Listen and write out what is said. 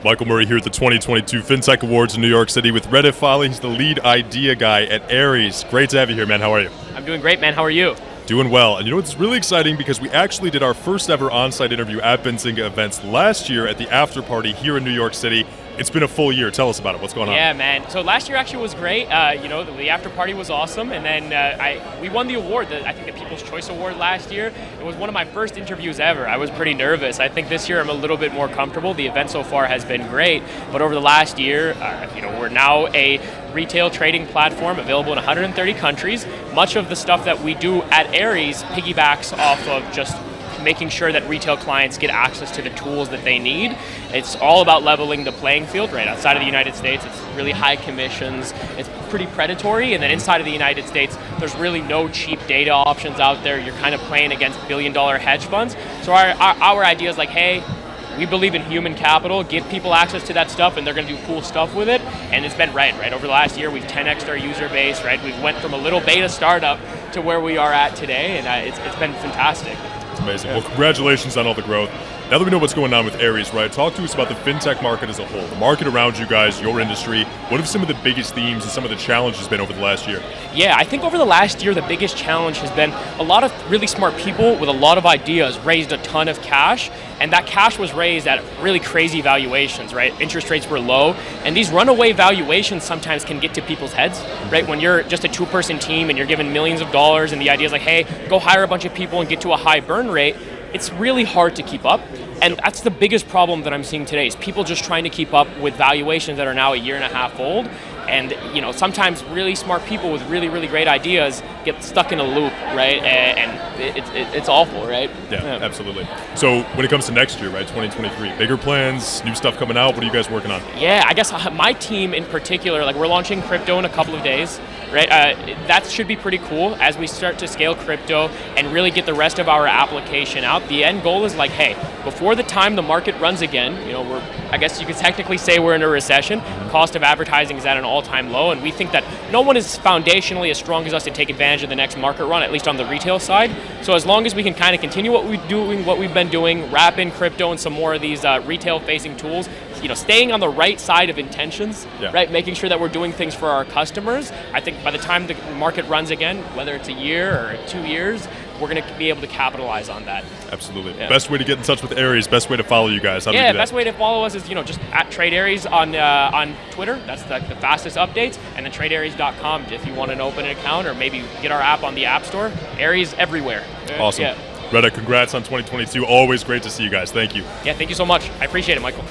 Michael Murray here at the 2022 Fintech Awards in New York City with Reda Falih. He's the lead idea guy at Aries. Great to have you here, man. How are you? I'm doing great, man. How are you? Doing well. And you know, it's really exciting because we actually did our first ever on-site interview at Benzinga events last year at the after party here in New York City. It's been a full year. Tell us about it. What's going on? Yeah, man. So last year actually was great. The after party was awesome, and then we won the award. I think the People's Choice Award last year. It was one of my first interviews ever. I was pretty nervous. I think this year I'm a little bit more comfortable. The event so far has been great, but over the last year, we're now a retail trading platform available in 130 countries. Much of the stuff that we do at Aries piggybacks off of just making sure that retail clients get access to the tools that they need. It's all about leveling the playing field. Right outside of the United States, it's really high commissions, it's pretty predatory, and then inside of the United States, there's really no cheap data options out there. You're kind of playing against billion-dollar hedge funds. So our idea is like, hey, we believe in human capital, give people access to that stuff, and they're going to do cool stuff with it. And it's been right. Over the last year, we've 10x'd our user base, right? We've went from a little beta startup to where we are at today, and it's been fantastic. It's amazing. Well, congratulations on all the growth. Now that we know what's going on with Aries, right, talk to us about the fintech market as a whole, the market around you guys, your industry. What have some of the biggest themes and some of the challenges been over the last year? Yeah, I think over the last year, the biggest challenge has been a lot of really smart people with a lot of ideas raised a ton of cash, and that cash was raised at really crazy valuations, right? Interest rates were low, and these runaway valuations sometimes can get to people's heads, right? When you're just a two-person team and you're given millions of dollars and the idea is like, hey, go hire a bunch of people and get to a high burn rate, it's really hard to keep up. And that's the biggest problem that I'm seeing today is people just trying to keep up with valuations that are now a year and a half old. And sometimes really smart people with really, really great ideas get stuck in a loop, right? And it's awful, right? Yeah, absolutely. So when it comes to next year, right, 2023, bigger plans, new stuff coming out, what are you guys working on? Yeah, I guess my team in particular, we're launching crypto in a couple of days, right? That should be pretty cool as we start to scale crypto and really get the rest of our application out. The end goal is hey, before the time the market runs again, I guess you could technically say we're in a recession. Cost of advertising is at an all-time low, and we think that no one is foundationally as strong as us to take advantage of the next market run, at least on the retail side. So as long as we can kind of continue what we've been doing, wrap in crypto and some more of these retail-facing tools, staying on the right side of intentions, right? Making sure that we're doing things for our customers. I think by the time the market runs again, whether it's a year or 2 years, we're going to be able to capitalize on that. Absolutely. Yeah. Best way to get in touch with Aries, best way to follow you guys. How do we do that? Best way to follow us is just at Trade Aries on Twitter. That's the fastest updates. And then tradearies.com if you want to open an account or maybe get our app on the App Store. Aries everywhere. Awesome. Yeah. Reda, congrats on 2022. Always great to see you guys. Thank you. Yeah, thank you so much. I appreciate it, Michael.